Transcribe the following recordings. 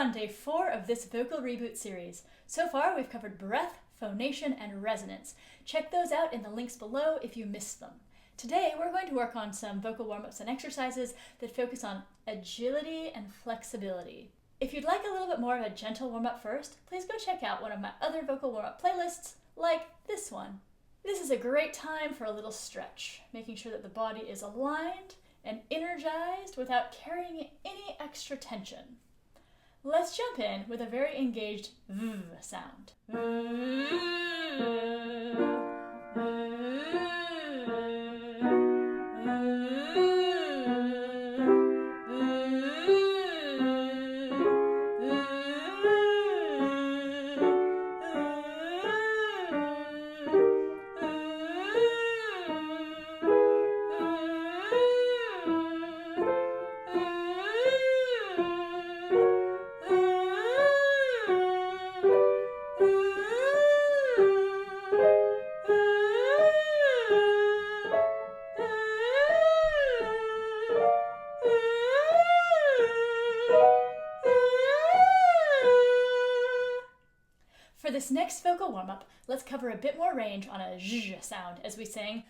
on day 4 of this vocal reboot series. So far, we've covered breath, phonation, and resonance. Check those out in the links below if you missed them. Today, we're going to work on some vocal warm-ups and exercises that focus on agility and flexibility. If you'd like a little bit more of a gentle warm-up first, please go check out one of my other vocal warm-up playlists, like this one. This is a great time for a little stretch, making sure that the body is aligned and energized without carrying any extra tension. Let's jump in with a very engaged V sound. For this next vocal warm-up, let's cover a bit more range on a zh sound as we sing.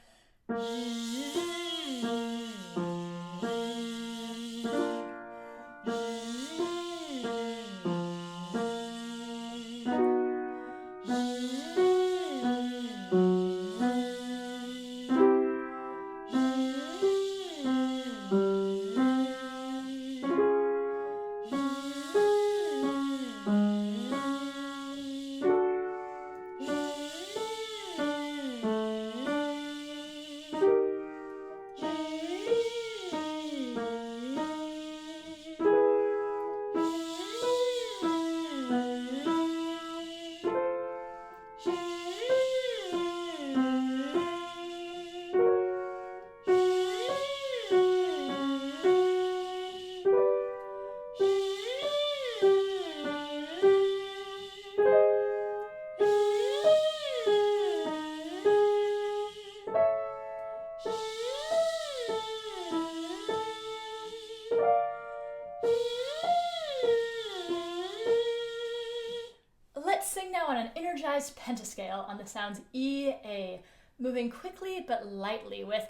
Let's sing now on an energized pentascale on the sounds E, A, moving quickly but lightly with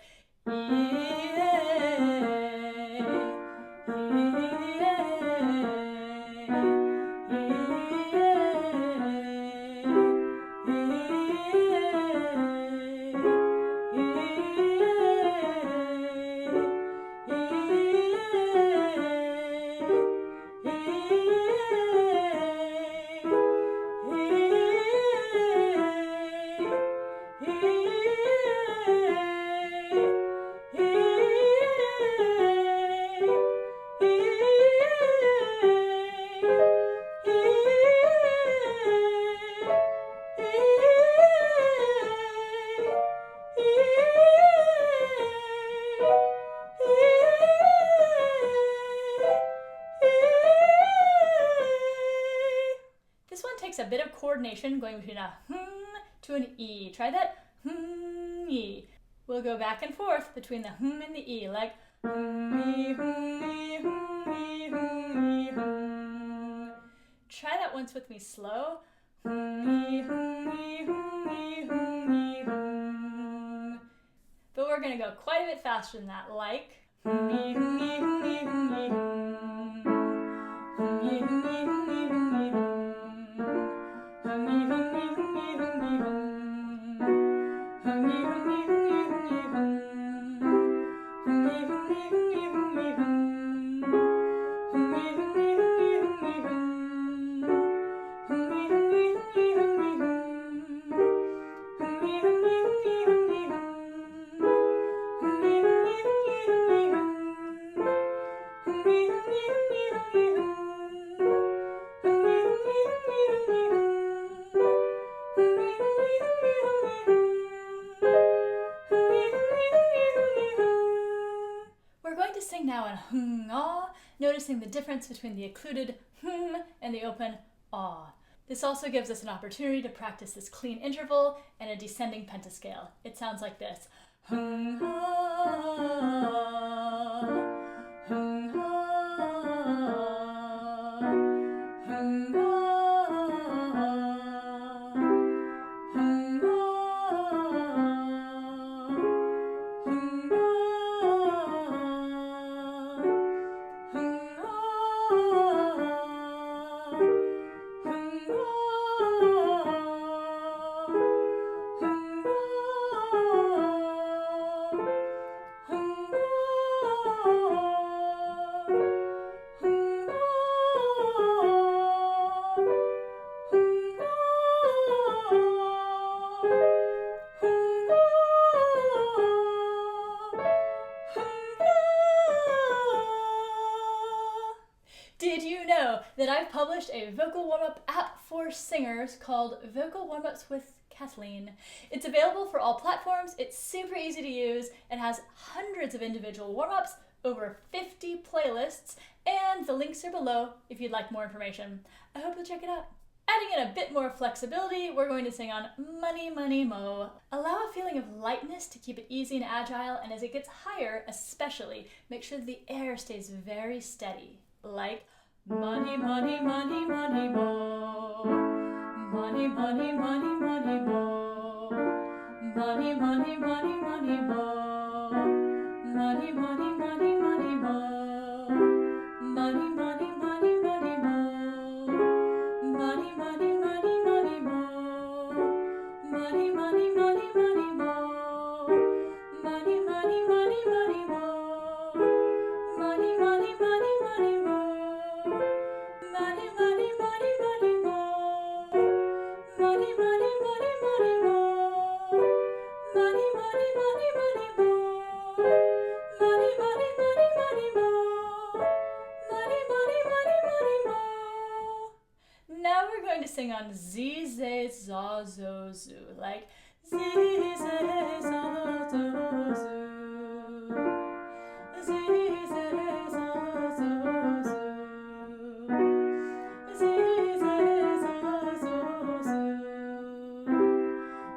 E, A, a bit of coordination going between a to an E. Try that Hng-ee. We'll go back and forth between the and the E, like Hng-ee, Hng-ee, Hng-ee, Hng-ee, Hng. Try that once with me slow. Hng-ee, Hng-ee, Hng-ee, Hng-ee, Hng. But we're going to go quite a bit faster than that, like Hng-ee, Hng-ee, Hng-ee, Hng-ee, Hng. Hng-ee, Hng-ee, Hng-ee, Hng-ee, Hng. Now in Hng-ah, noticing the difference between the occluded hm and the open ah. This also gives us an opportunity to practice this clean interval and a descending pentascale. It sounds like this. Hng-ah, Hng-ah, Did you know that I've published a vocal warm-up app for singers called Vocal Warmups with Kathleen? It's available for all platforms, it's super easy to use, it has hundreds of individual warm-ups, over 50 playlists, and the links are below if you'd like more information. I hope you'll check it out. Adding in a bit more flexibility, we're going to sing on Money, Money, Mo. Allow a feeling of lightness to keep it easy and agile, and as it gets higher, especially, make sure that the air stays very steady. Like money, money, money, money, mo. Money, money, money, money, mo. Money, money, money, money, mo. Money, money, money, money, mo. Money, money, money, money, mo. Money, money, money, money, mo. Money, money, money, money, mo. Money, money, money, money, mo. Money, money, money, money, mo. Money, money, money, money, mo. Money, money, money, money, mo. Money, money, money, money, mo. Money, money, money, money, mo. Money, money, money, money, mo. Now we're going to sing on Z, Z, Za, Zo, Zoo, like Z, Z, Za, Zo, Zoo. Z, Z, Za, Zo, Zoo. Z, Z, Za, Zo, Zoo.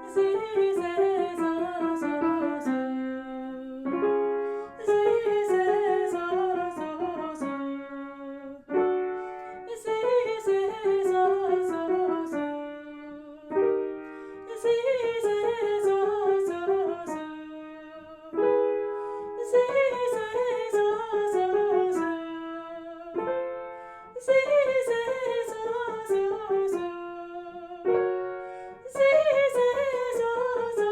Z, Z, Za, Zo, Zoo. Z, Z, Za, Zo, Zoo. Z, Z, Za, Zo, Zoo. Z, Z, Za, Zo, Zoo. Z, Z, Za, Zo, Zoo. Z, Z, Za, Zo, Zoo. Z, Z, Za, Zo,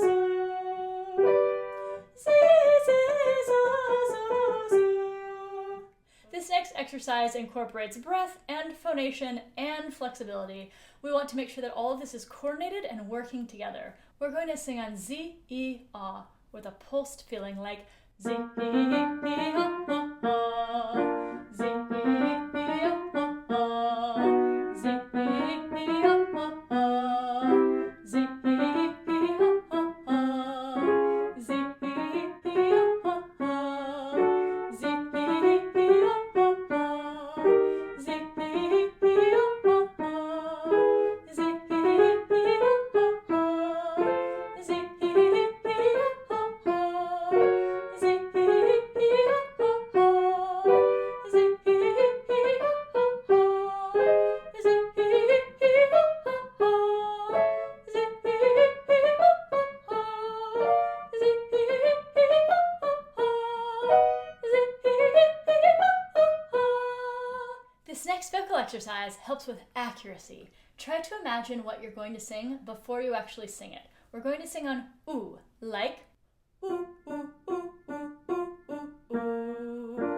Zoo. Z, Z, Za, Zo, Zoo. This next exercise incorporates breath and phonation and flexibility. We want to make sure that all of this is coordinated and working together. We're going to sing on Z, E, Ah with a pulsed feeling like Z, E, Ah, Ah, Ah. Z, E, Ah, Ah, Ah. Z, E, Ah, Ah, Ah. Z, E, Ah, Ah, Ah. Z, E, Ah, Ah, Ah. Z, E, Ah, Ah, Ah. Z, E, Ah, Ah, Ah. Z, E, Ah, Ah, Ah. Z, This next vocal exercise helps with accuracy. Try to imagine what you're going to sing before you actually sing it. We're going to sing on oo, like oo, oo, oo, oo, oo, oo, oo.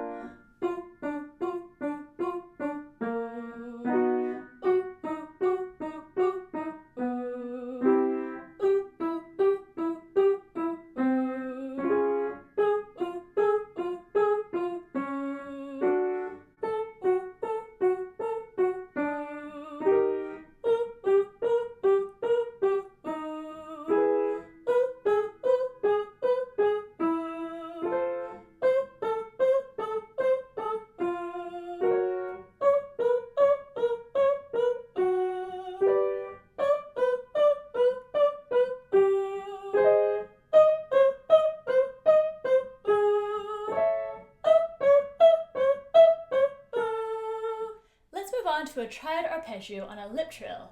Let's move on to a triad arpeggio on a lip trill.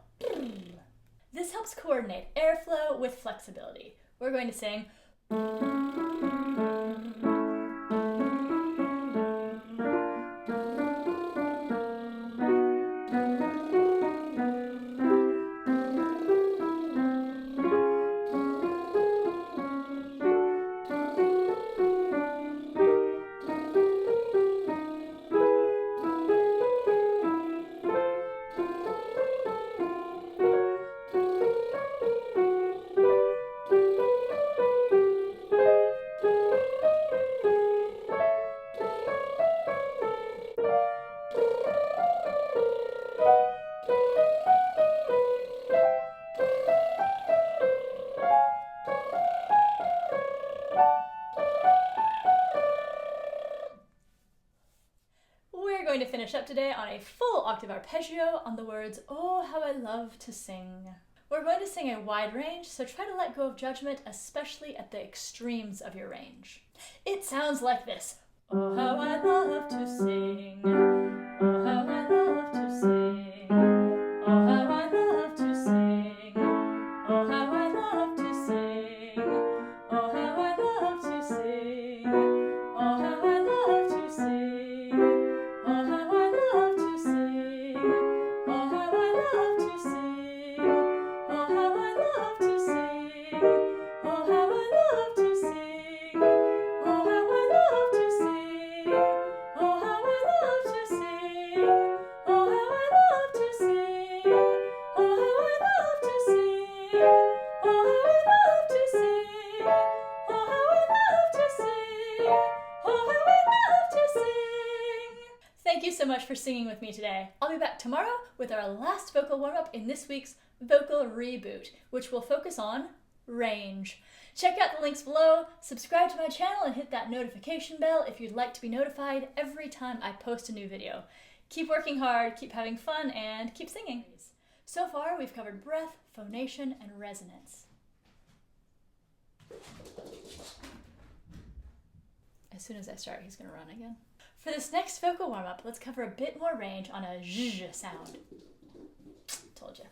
This helps coordinate airflow with flexibility. We're going to sing today on a full octave arpeggio on the words, "Oh, how I love to sing." We're going to sing a wide range, so try to let go of judgment, especially at the extremes of your range. It sounds like this. Oh, how I love to sing. Oh, how I love to sing. Oh, how I love to sing. Oh, how I love to sing. Oh, how I love to sing. Oh, how I love to sing. Oh, how I love to sing. Oh, how I love to sing. Oh, how I love to sing. Oh, how I love to sing. Oh, how I love to sing. Oh, how I love to sing. Oh, how I love to sing. Oh, how I love to sing. Oh, how I love to sing. Oh, how I love to sing. Oh, how I love to sing. Thank you so much for singing with me today. I'll be back tomorrow with our last vocal warm-up in this week's vocal reboot, which will focus on range. Check out the links below, subscribe to my channel, and hit that notification bell if you'd like to be notified every time I post a new video. Keep working hard, keep having fun, and keep singing. So far, we've covered breath, phonation, and resonance. As soon as I start, he's gonna run again. For this next vocal warm-up, let's cover a bit more range on a zh sound. Told you.